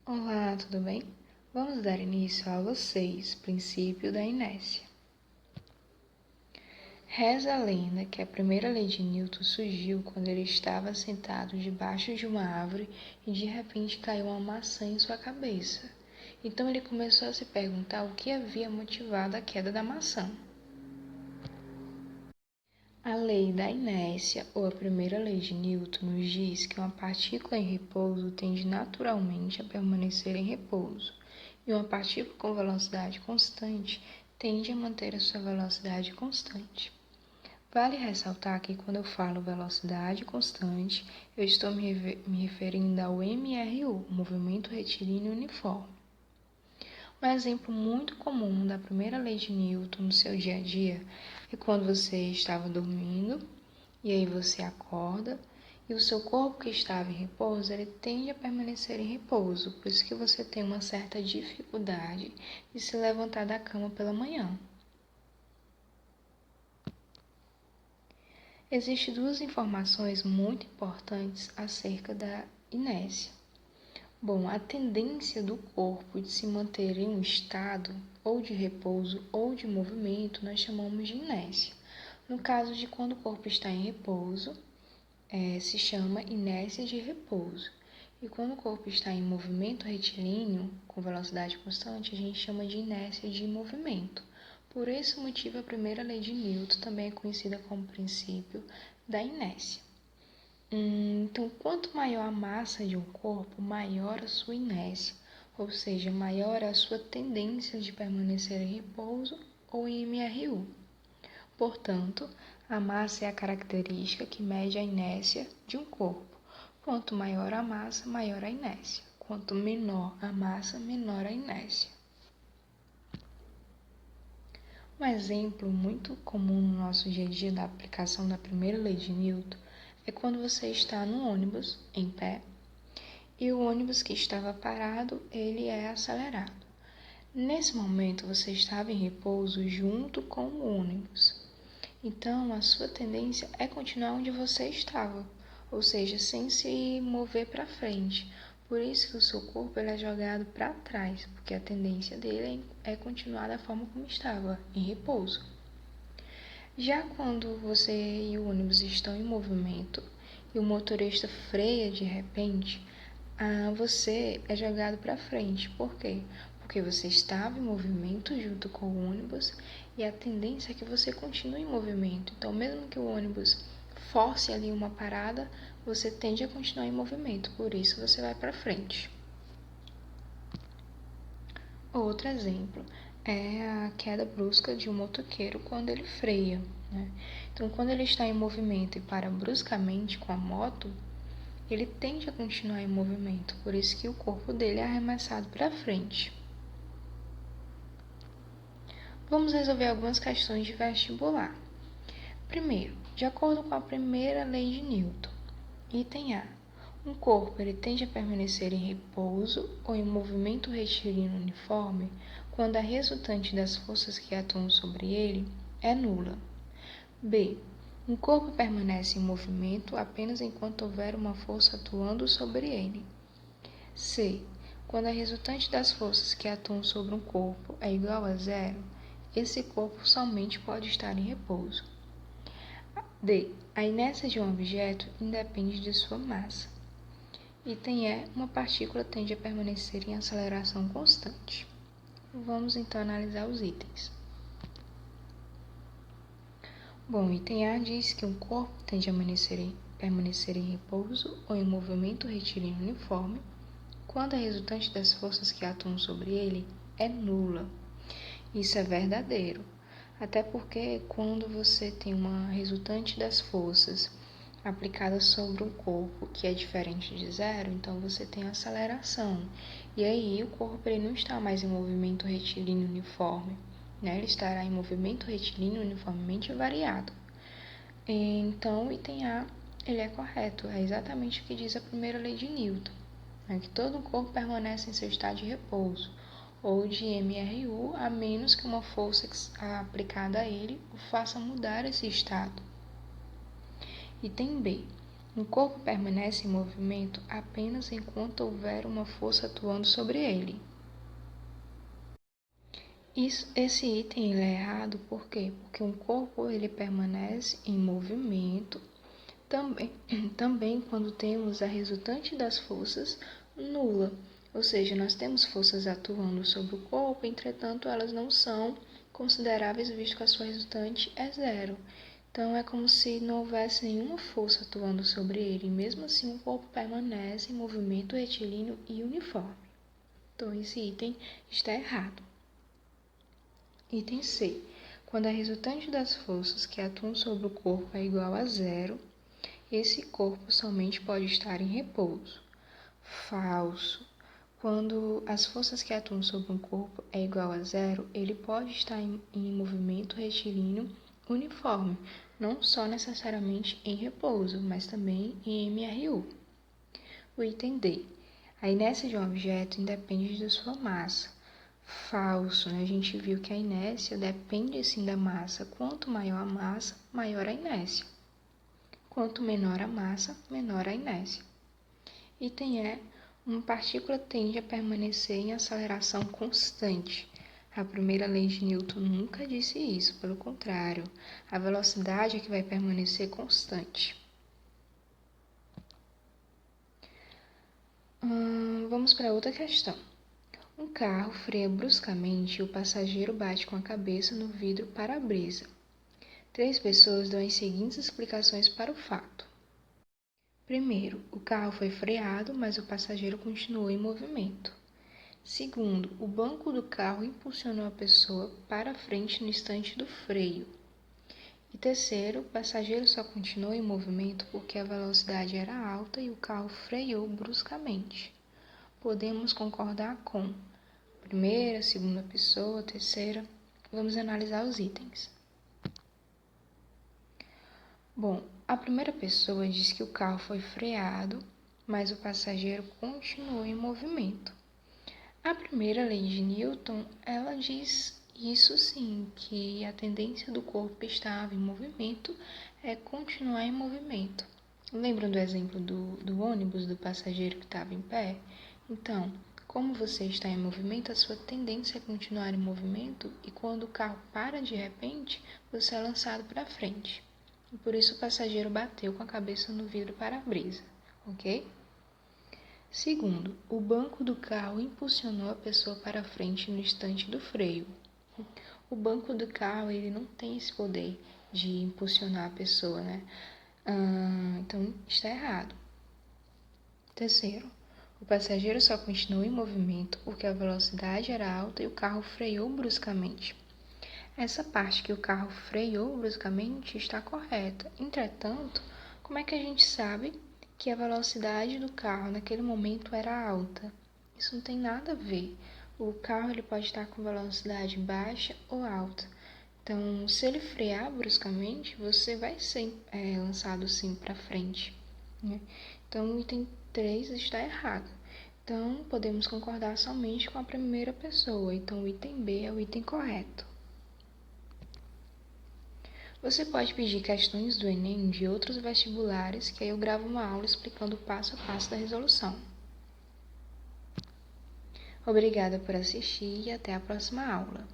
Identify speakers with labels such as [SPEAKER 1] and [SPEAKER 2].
[SPEAKER 1] Olá, tudo bem? Vamos dar início à aula 6, princípio da inércia. Reza a lenda que a primeira lei de Newton surgiu quando ele estava sentado debaixo de uma árvore e de repente caiu uma maçã em sua cabeça. Então ele começou a se perguntar o que havia motivado a queda da maçã. A lei da inércia, ou a primeira lei de Newton, nos diz que uma partícula em repouso tende naturalmente a permanecer em repouso, e uma partícula com velocidade constante tende a manter a sua velocidade constante. Vale ressaltar que quando eu falo velocidade constante, eu estou me referindo ao MRU, movimento retilíneo uniforme. Um exemplo muito comum da primeira lei de Newton no seu dia a dia é quando você estava dormindo e aí você acorda e o seu corpo que estava em repouso, ele tende a permanecer em repouso, por isso que você tem uma certa dificuldade de se levantar da cama pela manhã. Existem duas informações muito importantes acerca da inércia. Bom, a tendência do corpo de se manter em um estado ou de repouso ou de movimento nós chamamos de inércia. No caso de quando o corpo está em repouso, se chama inércia de repouso. E quando o corpo está em movimento retilíneo, com velocidade constante, a gente chama de inércia de movimento. Por esse motivo, a primeira lei de Newton também é conhecida como princípio da inércia. Então, quanto maior a massa de um corpo, maior a sua inércia, ou seja, maior a sua tendência de permanecer em repouso ou em MRU. Portanto, a massa é a característica que mede a inércia de um corpo. Quanto maior a massa, maior a inércia. Quanto menor a massa, menor a inércia. Um exemplo muito comum no nosso dia a dia da aplicação da primeira lei de Newton é quando você está no ônibus, em pé, e o ônibus que estava parado, ele é acelerado. Nesse momento, você estava em repouso junto com o ônibus. Então, a sua tendência é continuar onde você estava, ou seja, sem se mover para frente. Por isso que o seu corpo ele é jogado para trás, porque a tendência dele é continuar da forma como estava, em repouso. Já quando você e o ônibus estão em movimento e o motorista freia de repente, você é jogado para frente. Por quê? Porque você estava em movimento junto com o ônibus e a tendência é que você continue em movimento. Então, mesmo que o ônibus force ali uma parada, você tende a continuar em movimento, por isso você vai para frente. Outro exemplo é a queda brusca de um motoqueiro quando ele freia, né? Então, quando ele está em movimento e para bruscamente com a moto, ele tende a continuar em movimento, por isso que o corpo dele é arremessado para frente. Vamos resolver algumas questões de vestibular. Primeiro, de acordo com a primeira lei de Newton, item A, um corpo ele tende a permanecer em repouso ou em movimento retilíneo uniforme quando a resultante das forças que atuam sobre ele é nula. B, um corpo permanece em movimento apenas enquanto houver uma força atuando sobre ele. C, quando a resultante das forças que atuam sobre um corpo é igual a zero, esse corpo somente pode estar em repouso. D, a inércia de um objeto independe de sua massa. Item E, uma partícula tende a permanecer em aceleração constante. Vamos então analisar os itens. Bom, item A diz que um corpo tende a permanecer em repouso ou em movimento retilíneo uniforme quando a resultante das forças que atuam sobre ele é nula. Isso é verdadeiro, até porque quando você tem uma resultante das forças aplicada sobre um corpo que é diferente de zero, então você tem aceleração. E aí o corpo ele não está mais em movimento retilíneo uniforme, né? Ele estará em movimento retilíneo uniformemente variado. Então o item A ele é correto, é exatamente o que diz a primeira lei de Newton, né? Que todo o corpo permanece em seu estado de repouso ou de MRU, a menos que uma força aplicada a ele o faça mudar esse estado. Item B. Um corpo permanece em movimento apenas enquanto houver uma força atuando sobre ele. Esse item ele é errado por quê? Porque um corpo ele permanece em movimento também quando temos a resultante das forças nula. Ou seja, nós temos forças atuando sobre o corpo, entretanto elas não são consideráveis visto que a sua resultante é zero. Então, é como se não houvesse nenhuma força atuando sobre ele, e mesmo assim o corpo permanece em movimento retilíneo e uniforme. Então, esse item está errado. Item C. Quando a resultante das forças que atuam sobre o corpo é igual a zero, esse corpo somente pode estar em repouso. Falso. Quando as forças que atuam sobre um corpo é igual a zero, ele pode estar em movimento retilíneo uniforme, não só necessariamente em repouso, mas também em MRU. O item D. A inércia de um objeto independe de sua massa. Falso, né? A gente viu que a inércia depende sim da massa. Quanto maior a massa, maior a inércia. Quanto menor a massa, menor a inércia. Item E. Uma partícula tende a permanecer em aceleração constante. A primeira lei de Newton nunca disse isso, pelo contrário, a velocidade é que vai permanecer constante. Vamos para outra questão. Um carro freia bruscamente e o passageiro bate com a cabeça no vidro para-brisa. 3 pessoas dão as seguintes explicações para o fato. Primeiro, o carro foi freado, mas o passageiro continuou em movimento. Segundo, o banco do carro impulsionou a pessoa para frente no instante do freio. E terceiro, o passageiro só continuou em movimento porque a velocidade era alta e o carro freou bruscamente. Podemos concordar com primeira, segunda pessoa, terceira. Vamos analisar os itens. Bom, a primeira pessoa diz que o carro foi freado, mas o passageiro continuou em movimento. A primeira lei de Newton, ela diz isso sim, que a tendência do corpo que estava em movimento é continuar em movimento. Lembram do exemplo do ônibus, do passageiro que estava em pé? Então, como você está em movimento, a sua tendência é continuar em movimento e quando o carro para de repente, você é lançado para frente. E por isso o passageiro bateu com a cabeça no vidro para-brisa, ok? Segundo, o banco do carro impulsionou a pessoa para frente no instante do freio. O banco do carro ele não tem esse poder de impulsionar a pessoa, né? Então está errado. Terceiro, o passageiro só continuou em movimento porque a velocidade era alta e o carro freou bruscamente. Essa parte que o carro freou bruscamente está correta. Entretanto, como é que a gente sabe que a velocidade do carro naquele momento era alta? Isso não tem nada a ver. O carro ele pode estar com velocidade baixa ou alta. Então, se ele frear bruscamente, você vai ser lançado sim para frente, né? Então, o item 3 está errado. Então, podemos concordar somente com a primeira pessoa. Então, o item B é o item correto. Você pode pedir questões do Enem de outros vestibulares, que aí eu gravo uma aula explicando o passo a passo da resolução. Obrigada por assistir e até a próxima aula.